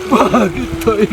Bakit tayo?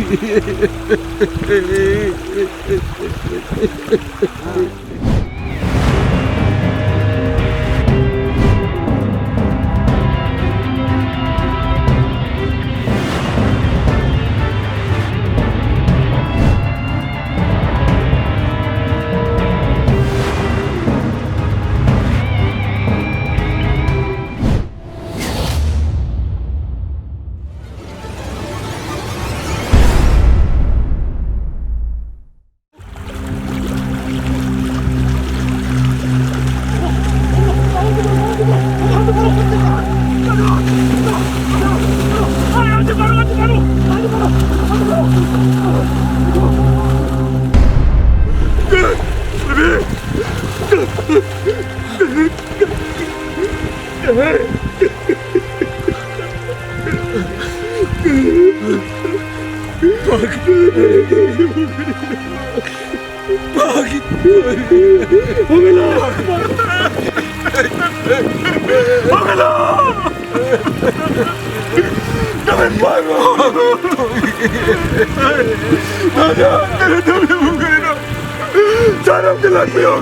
Sarap jalan mo kayo.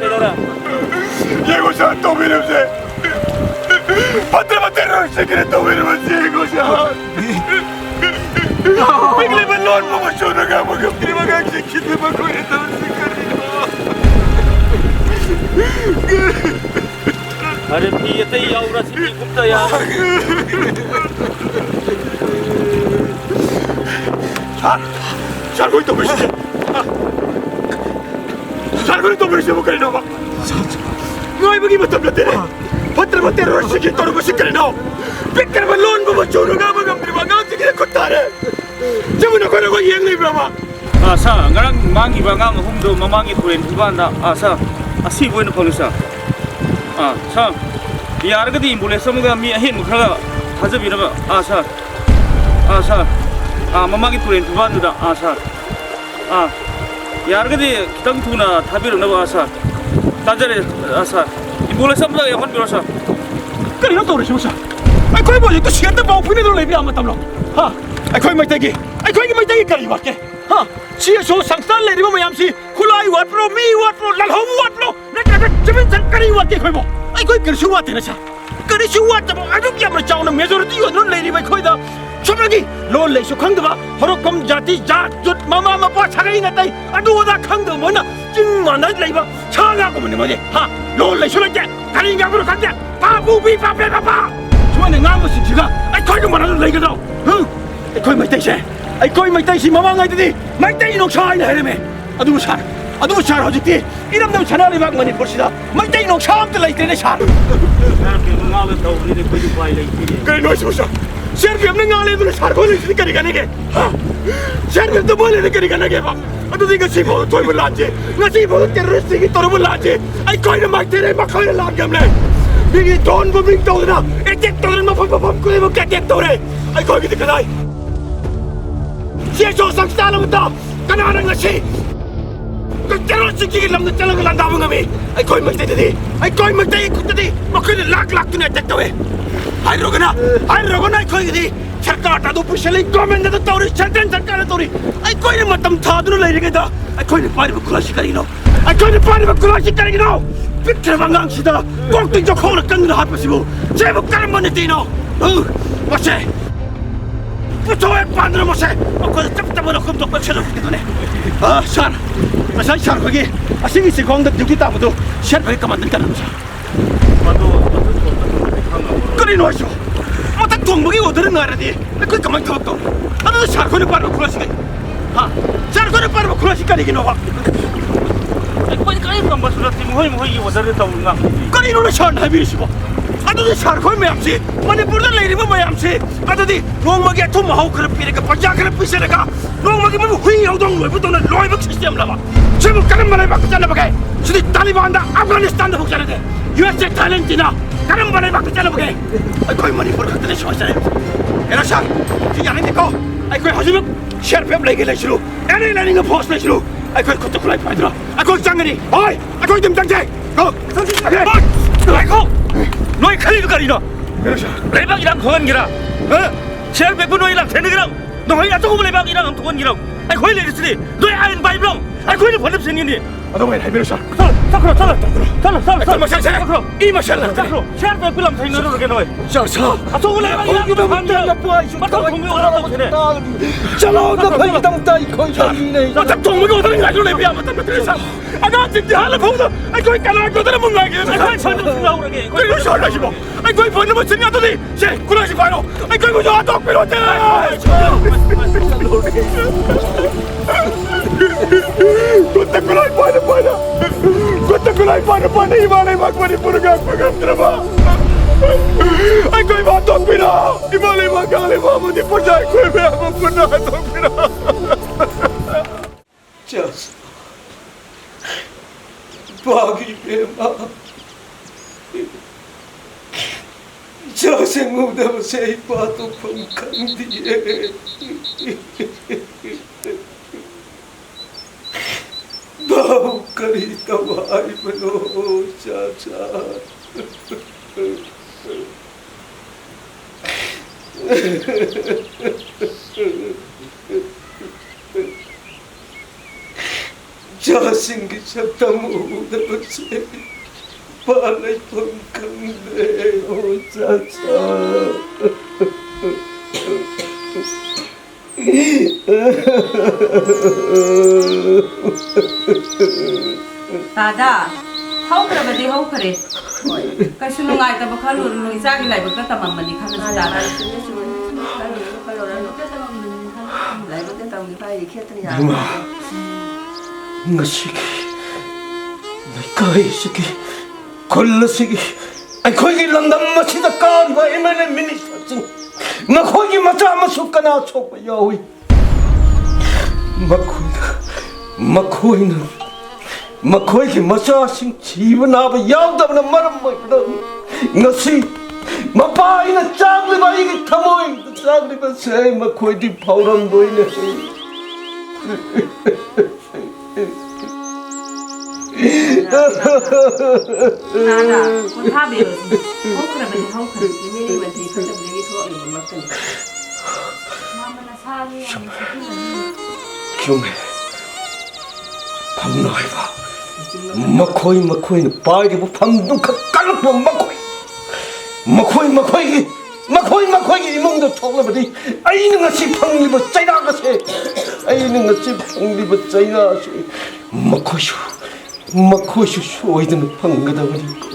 Pedora. Llego sa to minum se. Patra se que to minum se go sa. Bigla balon mo siya na magam di magagsikit na ko ito si Karino. अरे ये तो ये औरत की गुप्ता यार 잘 거기 또 보시지. 잘 거기 또 보시지 뭐 그래도 막. 너희 보기 못 담렸대. 버틀 버틀 시키 떠는 거 시키네 너. 삐끗한 론 보고 조르가 먹으면 막 어떻게 걷다래. 저번에 거라고 이행리 봐봐. asa ngarang mangi bangang humdo mamangi tulen banda asa asi boina polisa sa yargadi ambulance samuga mi ahin mukhala hazabina asa mamangi tulen banda asa yargadi kitang tuna thabirna asa tajare asa ambulance samuga yahan birosa 그리나 또 그러시면서 아이 거기 뭐지 또 시간대 뭐 분해도 레비 안 맞담로 하 아이 거기 막대기 아이 거기 막대기 거리 밖에 하 지에서 상산 레비 뭐 얌시 쿨라이 왓프로 미 왓프로 랄홈 왓프로 내가 지금 잠깐이 왔게 거기 뭐 아이 거기 그리 쉬워 되나 차 그리 쉬워 뭐 아주 야만 짜오는 메조르디 이거는 레비 뭐 거기다 초벽이 롤레쇼 강도봐 허럭검 자티 자쭌 마마마빠 차가이 났다 아두오다 강도 뭐나 찡만나 레이바 차가고 뭐니 하 롤레쇼를 때 다른 각으로 간대 바부비 바베바바 저번에 나무신 지가 아이 거기 말하는 레이거든 응 거기 마이테이시 아이 거기 마이테이시 마망아이들이 마이테이 농차이나 해레메 아두부 차 허직디 이름도 차나리 막만이 볼시다 마이테이 농차함들 레이테네 차 그래 놓으시보셔 Serbi amne ngale tu sarko ni kari kanege. Serbi tu boleh ni kari kanege bang. Atu tiga si bolu toy belaje. Ngasi bolu terus tigi toru belaje. Ay koi na mak tere mak koi na lag gamle. Bigi don bu bring tau na. Etek tau na pam koi bu ketek tau re. Ay koi gitu kadai. Sieso sang salam ta. Kana orang ngasi. Terus tigi lam na jalan kelan dabu ngami. Ay koi mak tadi. Ay koi mak tadi ikut tadi. Mak koi na lag tu na etek tau re. Hai rogana koi di सरकार ता दो पुशले गवर्नमेंट ने तो तौरी छटन सरकार तौरी आई कोई ने मतम था दु ले रे दा आई कोई ने पारी खुलासी करी नो आई कोई ने पारी खुलासी करी नो पिक्चर मंगांग सिदा कोक जो खोल कंग हाथ पसिबो जेब कर मन दिनो वसे पुतो एक पांद्र मसे को तप तप नो खम तो पछलो दिने सर 거기 아싱이 시 공덕 듀티 따부도 셔 거기 그만 들까 나서 그리 놓으시오 딱 동목이 오더는 나라디 그 가만 둬도 아너 샤코는 바로 그러시네 샤코는 바로 그러시까지 기노와 कोई कहीं हम बस रत्ती मुही ये वजह रहता हूँ ना कहीं इन्होंने शान है भी इसको अतो दी 샤코의 मैमसी मणिपुर दा लेरी में मैमसी अतो दी रोंगमगी अथुम हाउ कर पीरे का पंजा कर पीसे लगा रोंगमगी में हुई औदोंग लोई बुतों ने लोई बक सिस्टम लगा 지금 कलम बने बक चले बके सिद्धि तालिबान दा अफगानिस्तान दा बुक चले थे यूएसए थाईलैंड दिना कलम बने बक चले बके कोई मणिपुर का तने समझ रहे एरा शार कि यानी देखो आई कोई हजूम शेयर पे लेके ले शुरू एनी लाइनिंग ऑफ पोस्ट ले शुरू आई कोई खुद खुलाई पाइदरा आई कोई जंगनी ओए आई कोई दिम जंगे go आई को नोई खरीद करी ना 레방이랑 거건기라 제일 백분호이랑 되는기랑 너희가 조금 레방이랑 엄통건기랑 아이 거기 내리스니 너희 아인 바이브랑 아이 거기를 번업 생기니 아동의 라이브러샤 사크로 사크로 이마샬라 사크로 셰르베 필름 생기는 게 너희 자자 아동의 레방이랑 거기다 묻다 보아 이슈 맞다 동료 하나도 되네 잘나온다 거기다 묻다 이 거기네 나 동료가 어디는 가지고 레비야 맞다 맞다 아나 진짜 하나 보고 아이 거기 까나 거기는 못 나게 아이 설득 나오게 그리고 샬라시고 아이 거기 번호만 생겼더니 제 구라시 바로 아이 거기 뭐 아동 필요해 Kota kulai pada Kota kulai pada Imalai makmani purga pagam drama Aku iba tok pina Imalai makale mamu di pojai kue be aku puna tok pina Just Bagi bema Just yang udah saya patu pengkang dia Bau kari tawai meno caca Jasing kisatamu dapat saya palai pengkang deo caca Tada, hau kara badi hau kare. Kasu nungai ta bakal nungai sagi lai bakal tamam badi kan tada. Lima Ngasiki Nakai siki Kolla siki Ay kogi landam masida kaan ba emene minister Nga kogi mata masuk kana chok yawi Makoi ki masa sing jiwan aba yaw da na maram mai da ngasi mapai na chagli ba igi thamoi chagli ba se makoi di phauram doi ne Tada, ko tha be ro. Hau kara badi hau kare. Ini ni badi ko ta badi ko ni makan. Mama na sagi ang Kyume Pangnai ba Makoi Bagi bu pandung ka kalak mo Makoi imong do chokla badi Ay nga si pangli ba chayna ka se Ay nga si pangli ba chayna se Makoi shu Shoy din panggada badi ko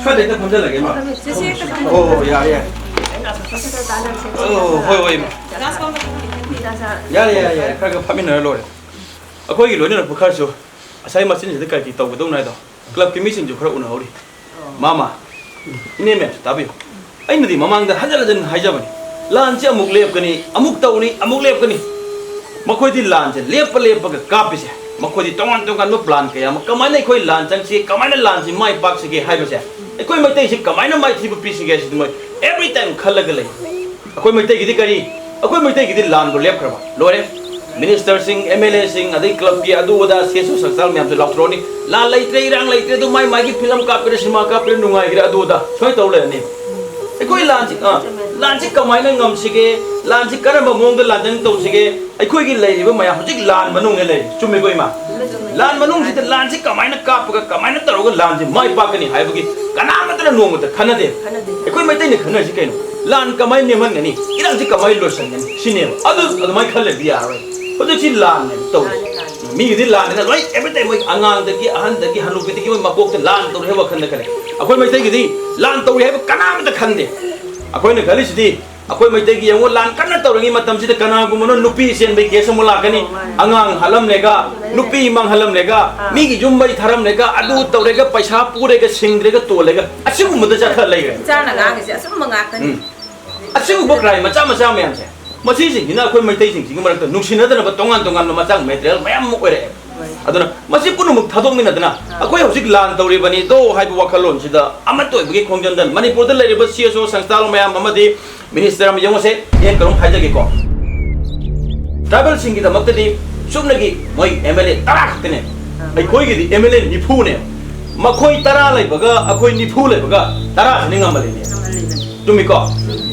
최대 범죄 내게 마. 야. 호이. 야. 그거 파민을 로래. 거기 로니는 북한서 아사이 마신 데까지 있다고 동나이다. 클럽 김미신 좀 그러고 나오리. 마마. 이네면 답이요. 아이는디 마망다 하자라전 하자버니. 란지 아묵 랩거니 아묵 따오니 아묵 랩거니. 마코디 란지 랩가 까피세. Makoi tongan no plan kaya makamana koi lancang si kamana lanci mai pak sige hai basa koi mai tai si kamana mai thi pi sige si mai every time khalaga lai koi mai tai gidi kari koi mai tai gidi lan go lep kraba lore minister sing MLA sing adai club ki adu wada sesu saksal me am lautroni la lai tre rang lai tre du mai gi film ka pere sima ka pere nungai gira adu wada soi tawle ne koi lanci kamana ngam sige lanci karamba mong da lanjang to sige koi gi lai ba maya hojik lan manung ne lai chume koi ma lan manung si lan si kamai na kap ka kamai na taro lan si mai pa kani hai bugi kana ma tara no mata khana de koi mai tai ne khana si kaino lan kamai ne man ngani irang si kamai lo san ngani sine adu mai khale biya rai odu si lan ne to mi gi lan ne right every time mai angang da ki ahan da ki hanu ki ki mai mapok te lan to he wa khan kale akoi mai tai gi lan to he kana ma ta khan de akoi ne gali si di अखोई मैते की यंगो लान कन्ना तौरंगी मतम सिदा कनागुमनो नुपी सेन बे केस मुला कनी अंगांग हलम लेगा नुपी मंग हलम लेगा मीगी जुम्बई थरम लेगा अदु तौरेगा पैसा पूरेगा सिंग्रेगा तोलेगा असिगुमदा चखा लेगा चाना गांगे से असुम मंगाकनी असिगुबो क्राइम मचा मचा मयाम से मसी सिंगिना अखोई मैते सिंगिंग मरक नुक्सिनदना तोंगान तोंगान मचांग मेटेरियल मयाम ओरे aduna masi punumuk thadongminadna akoi hojik lan tawri bani do haibu wakhalon sida amato bagi khongjandan manipur da leriba CSO sangstal mayam amadi minister am yongse yen karom haijage ko tribal singi da maktadi sumnagi moi MLA tara khtene ai koi gi MLA nifu ne makhoi tara lai baga akoi nifu lai baga tara ninga male ne tumi ko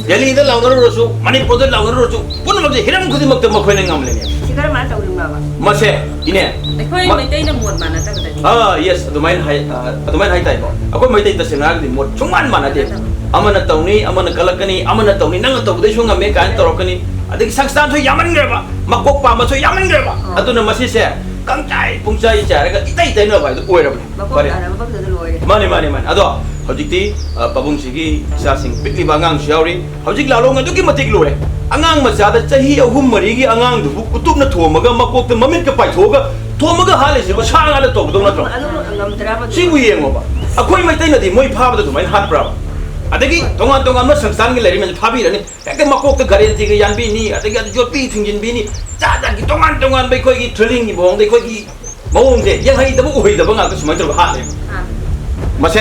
delhi da launaro rosu manipur da launaro rosu punumuk je hiram khudi makta makhoi ninga male ne sigara ma tawri ma ba mase ine koi mai tai na mod mana ta da yes adumain hai tai ko akoi mai tai ta senag di mod chungman mana de amana tawni amana kalakani amana tawni nang tawde shunga me kan torokani adik sangstan so yaman greba makok pa ma so yaman greba aduna masi se kangchai pungchai charaga itai tai no bai do oirabne bare mani ado hojikti pabung sigi sa sing pikli bangang shauri hojik lalong adu ki matik lore angang macha da chahi ahum mari gi angang du kutub na thomaga makok te mamit ka pai thoga thomaga hale se ba sanga la tog do na tro si wi yengo ba akoi mai tai na di moi pha ba du mai hat bra adagi tongan ma sangsang gi leri men phabi rani ek makok te gare ti gi yan bi ni adagi adu jot pi thingjin bi ni cha gi tongan bai koi gi thrilling gi bong dei koi gi mawong de yang hai da bu hoi da ba nga ka sumai tro ha le mase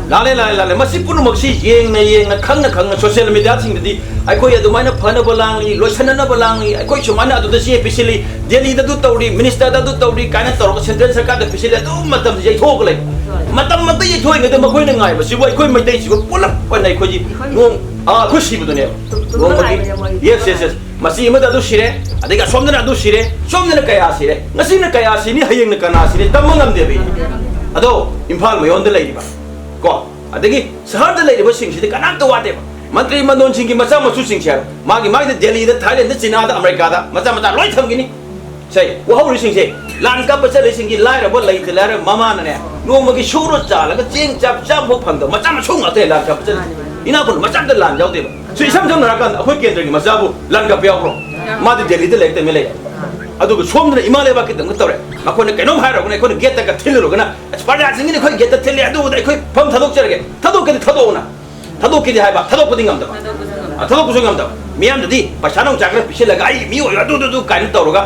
lale masi punu maksi yeng na khang na social media sing di ai koi adu mai na phana balang li loisana na balang li ai koi chumana adu da si officially delhi da du tawri minister da du tawri kana tor central sarkar da officially adu matam jai thok lai matam matai jai thoi ngada makoi na ngai ba si wai koi mai dai si ko pulap pa nai koi ji ngom khushi bu ne ngom ba yes masi ima da du sire adiga somna adu sire somna kaya sire ngasi na kaya sini hayeng na kana sire tamangam de bi ado imphal mayon da leiriba ko adagi sahar da leiriba sing sidi kanam to wate ba mantri mandon sing ki macha masu sing char magi da delhi da thailand da china da america da macha loi tham gini sai wa hawri sing se lan ka ba chale sing ki lai ra ba lai te la ra mama na ne no ma ki shuru cha la ka ching chap chap bo phang da macha ma chung ate lan ka ba chale ina kun macha da lan jaw de ba sui sam sam na kan akhoi kendra ki macha bu lan ka pyaw ro ma da delhi da lai te me lai adugo somdra imale ba kitang tawre akone kenom hairo ne kone geta ka thilro gana aspada singine khoi geta thile adu dai khoi pham thadok charge thadok ke thadok ke hai ba thadok puding am da thadok pusung am da miam di pasanong chakra pise laga ai mi oi adu kan tawro ga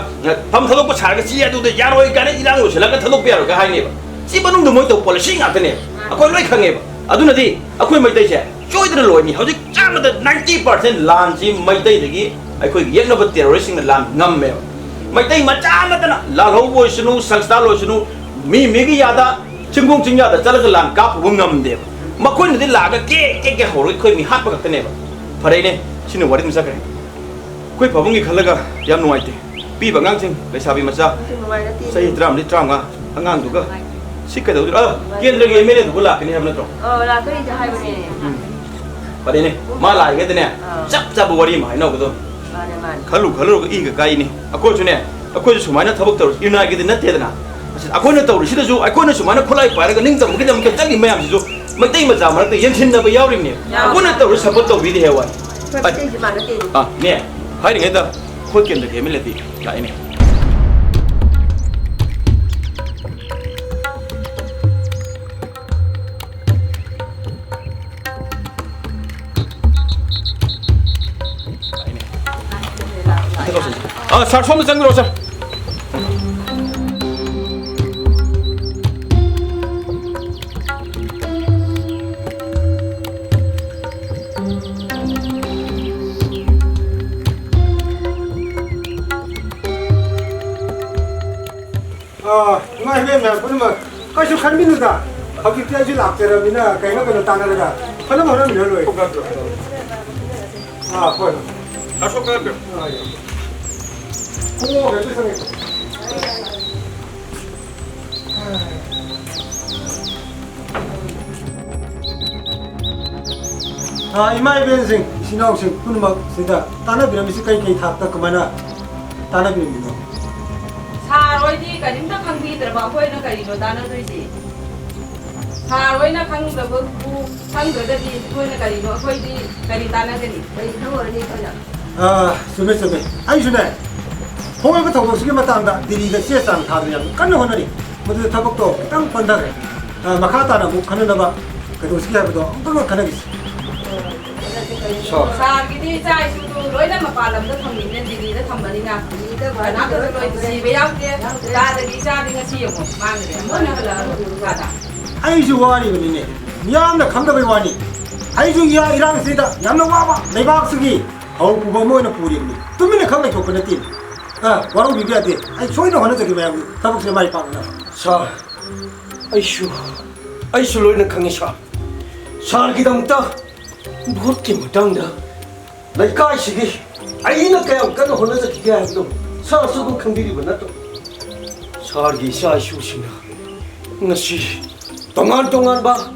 pham thadok pa charge si adu de yaroi kan irang ro sela ka thadok pe ro ga hai ne ba si banung do moi to policy ngate ne akoi loi khange ba adu na di akoi mai dai che choi dra loi ni hojik chama da 90% lan si mai dai de gi akoi yek na ba terrorist sing lan ngam me mai tai macha matana la lo bo sunu sangsta lo sunu mi gi yada chinggung chingya da chala lan ka pu ngam de makoi ni la ga ke horo khoi mi hat ba ka ne ba phare ne sinu wari misa kare koi pabung gi khalaga yam nuai te pi ba ngang ching le sabi macha sai dram li tram ga angang du ga sikka da ken le ge mele du la ke ni ham na tro la ko ni ja hai ba ne phare ne ma la ge de ne chap wari ma no ga do khalu ga i ga kai ni akoi chu ne akoi su mai na thabak tor ina gi de na te na akoi na tor si da ju akoi na su mai na khulai pa ga ning tam gi dam ke tagi mayam ji ju mai tai ma ja ma ta yen thin na ba yaw rim ne akoi na tor support to bi de he wa ne hai ring da khoi ken de ke me le ti kai ne sar som da jangro sar ngai me me pun ma ka su khan minu da ha ki te ji lak te ra mina kai na ka ta na da phana ma na mi loi ko ka so ka ko ge se sang imai ben sing sinau sing pun ma sida tana bi mi si kai thak ta kamana tana bi mi no 사 로이디 가림다 강비 들어봐 보이는 거 이거 나는 되지 사로이나 강더부 강더더디 보이는 가리노 거기디 가리 따나더니 거기 강어니 거냐 수메 아이 수네 홍해부터 도시기 마땅다 디리가 세상 다들냐 깐는 호너리 모두 타복도 땅 번다래 마카타나 못 가는 나봐 그 도시기 하고도 엉뚱한 가능이지 사기디 자이수도 로이나 마팔람도 통미는 디리도 탐바니나 나도 로이 지베 야게 다들이 자리가 지요 마늘에 뭐나 하라 가다 아이주 와리거든요 미안나 감독의 와니 아이주야 이랑 세다 얌나 와봐 내 박스기 어우 그거 뭐는 뿌리니 뚜미네 강내 교권에 띠 와로 비비야돼 아이 소이는 하는 저기 말고 타복스 많이 빠구나 사 아이슈 로이는 강이샤 사기당다 무겁게 못당다 나이까시기 아이는 그냥 까는 혼자서 기게 하기도 사수도 강비리고 나도 사기 사슈시나 나시 동안 봐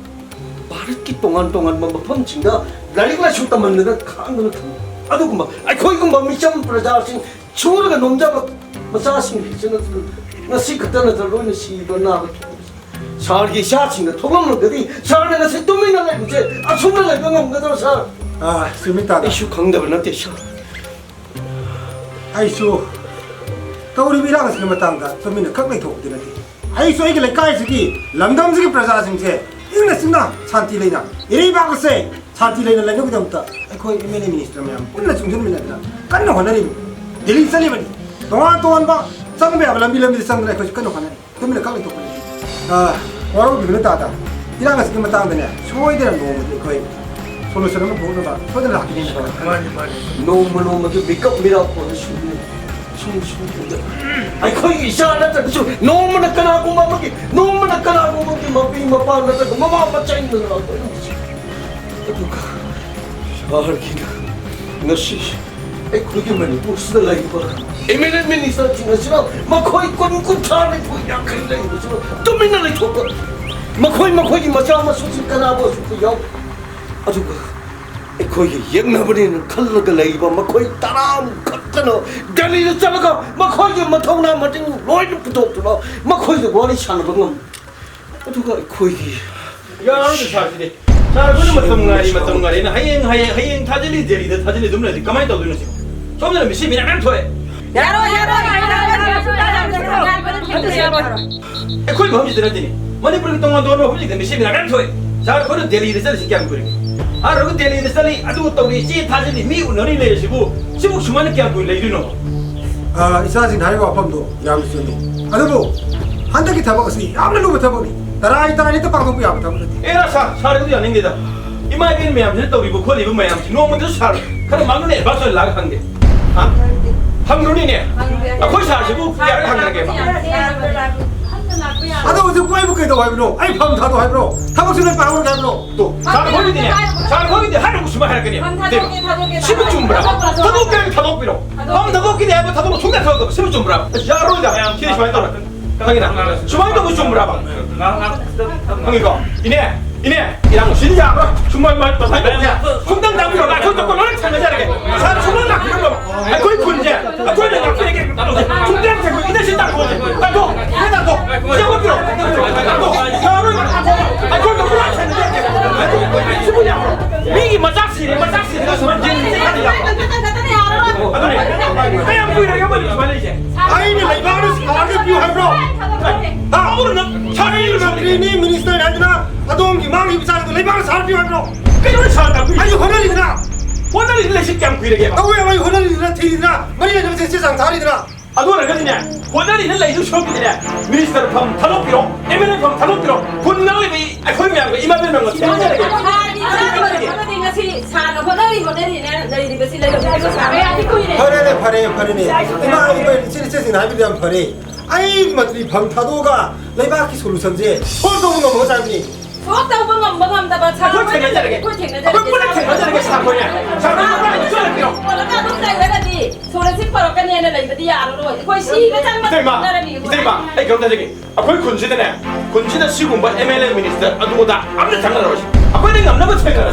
바르기 동안 뭐 펌친다 날리고 싶다 만나다 강는 아두고 막 아이 거기 뭐 미션 프로자신 초르가 놈잡아 마사신 비즈는 나시 그때는 들로는 시도나 사기 샤친가 통감는 거디 사는 것이 또미나 이제 아 손을 내면 거들 사 수미따다 이슈 강답을 나한테 샤 아이수 가우리 미랑은 지금 땅다 뚜미네 강내 교권에 띠 아이수 이게 레카이스기 람담스기 프라자싱체 이거는 쓴다 산티레나 이리 박세 산티레나 레노 그다음부터 거의 이메일 미니스터 면 끝나 중전민이다 깐는 하나님 딜리 살리버니 동안 봐 상배 람비 상들 거기 깐는 하나님 뚜미네 강내 교권에 와로 비는 따다 이랑은 지금 땅다네 소이되는 노무 거의 솔루션은 보는 봐 소들 하기 되는 거 너무 그 메이크업 미라고 숨 아이 거기 이상하다 저 너무나 까나고 막이 너무나 까나고 막이 막이 막빠나 저 뭐만 맞자 있는 거 그러니까 샤르기나 너시 아이 그렇게 많이 무슨 라이브 에메는 미니스터 지나시나 막 거의 꾼 차를 보냐 그래 이거 또 맨날 줬고 막 거의 맞아 소식 까나고 싶고요 아주 거기 영나버리는 컬러가 레이버 막 거의 따라 갔잖아 달리는 자가 막 거기 막 통나 맞은 로이드 붙었더라 막 거기 머리 샤는 거 누가 거기 야는 사실이 자 그는 맞동가리는 하행 타질리 데리데 타질리 dum네 가만히 또 두는 지금 좀 전에 미시미랑 안 토해 야로 거기 범지 들었더니 머니푸르 동안 돈을 홀리데 미시미랑 안 토해 자 그는 데리데 살 시켜 안 그래 아르고 데리데 살이 아주 또 우리 시 타질리 미우 너리 내시고 시국 주만에 끼안 보일 레이르노 이사진 다리고 아픔도 야무스니 아들고 한덕이 타박으니 아무나 누구 타박니 따라이 또 방송부 야무 타박니 에라 사르도 아닌데다 이마이빈 매암 또 이거 거리 이거 매암 노문도 사 그래 막내 박설 나가한데 아 황론이네 거기 사시고 야를 한다는 게 봐. 아도 어제 꼬이부께도 와이브로 아이 밤 다도 와이브로 타박스는 빵으로 가이브로 또 잘 거기디네 잘 거기디 하는 무슨 말 할 거냐 시부 좀 브라 타독기를 타독비로 밤 타독기 내가 타독 총대 타독 시부 좀 브라 야로다 그냥 키리 주말 따라 강이나 주말도 무슨 브라 봐 강이가 이네 이랑 신이야 정말 말도 사이야 중당 당비로 나 저쪽 너를 찾는 자리게 사 주말 나 그런 거 거의 군제 거의 내가 그에게 중당 잡고 이대 신당 거지 나도 내가도 시부로 나도 야로 거기 너를 찾는 자리게 시부냐 미기 맞닥시네 가서만 진짜야 아들이 그냥 보이라 여보니 말이지 아이니 라이바르스 아게 뷰 하이브로 아무르는 차례를 이니 미니스터 한드나 아동기 망이 비자도 라이바르스 하이브로 하이브로 그걸 잘한다 아니 허널이드나 원래 일래 쉽게 안 구이래게 아왜 허널이드나 테이드나 머리가 좀 세상 다리드나 아도라 그러냐 원래 일래 이거 쇼기냐 미니스터 펌 타노피로 에메는 펌 타노피로 본나리 비 거기면 이마면 거 대단하게 파레네 이마 이거 세세 나비디안 파레 아이 맞리 밤타도가 레바키 솔루션제 홀도는 거 뭐자 니 아이 경다저기 아코이 군지대네 군지대 시군바 MLN 미니스터 아두고다 아무나 장난을 하시 아코이 내가 남나고 챙겨라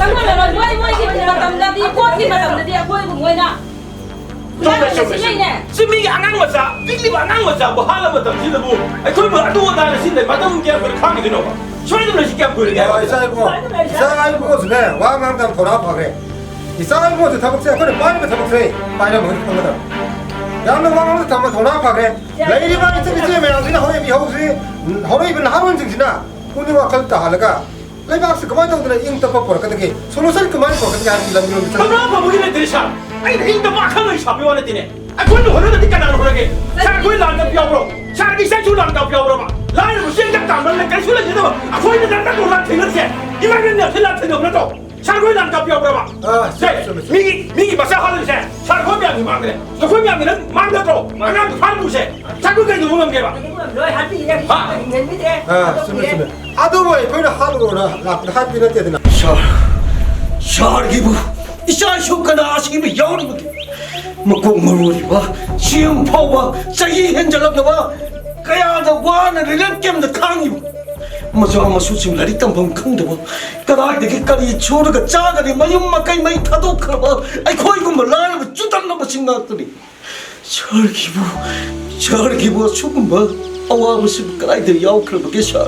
정말 시민이 안 한 거자 빅리 안한 거자 뭐 하려면 당신도 뭐 그걸 뭐 아도 나는 신데 맞는 게 그걸 강이 되는 거 저희들은 쉽게 보이는 게 이사이고 중에 왕왕당 돌아봐 그래 이사이고 타박세 그래 빠르게 타박세 빠르게 뭐 그런 거다 양는 왕왕도 타면 돌아봐 그래 레이디 바이 뜨기지 매양이나 허리 비호지 허리 입은 하루는 증진아 군이와 걸다 하다가 레이박스 그만 정도는 인터 퍼퍼 그렇게 솔로설 그만 퍼 그렇게 하는 게 그럼 뭐 우리는 대샤 아니 인도 막 하는 샤비 원에 되네 아 그걸로 허는 니까 나는 그러게 자 그걸 나한테 뼈으로 자 니사 줄한다 뼈으로 봐 라이는 뭐 시행장 담을 내 술을 내도 아 거기는 난다 놀란 되는데 이만은 내 틀란 틀려 그래도 자 그걸 나한테 뼈으로 봐 미기 마사 하는 새 자 거미하기 막 그래 저 거미하기는 망가도 망가도 팔무새 자 그거까지 오면 게 봐. rồi hắn bị ra À. nhìn biết thế 스미스미 아도바이 거기는 하루로나 나 하비는 때드나 샤르기부 이샤 쇼카나 아시기부 여러분 먹고물이와 시험 파와 자기 현절럽다와 그야다 와는 릴겜도 강이부 마저 수심 라리땀 방 강도와 까다게 까리 초르가 짜가리 마윤마까이 마이 타도크라와 아이 거이고 말라는 쭈단 넘어 신나더니 샤르기부 수금 봐 아와무시 까이들 야우크라게 샤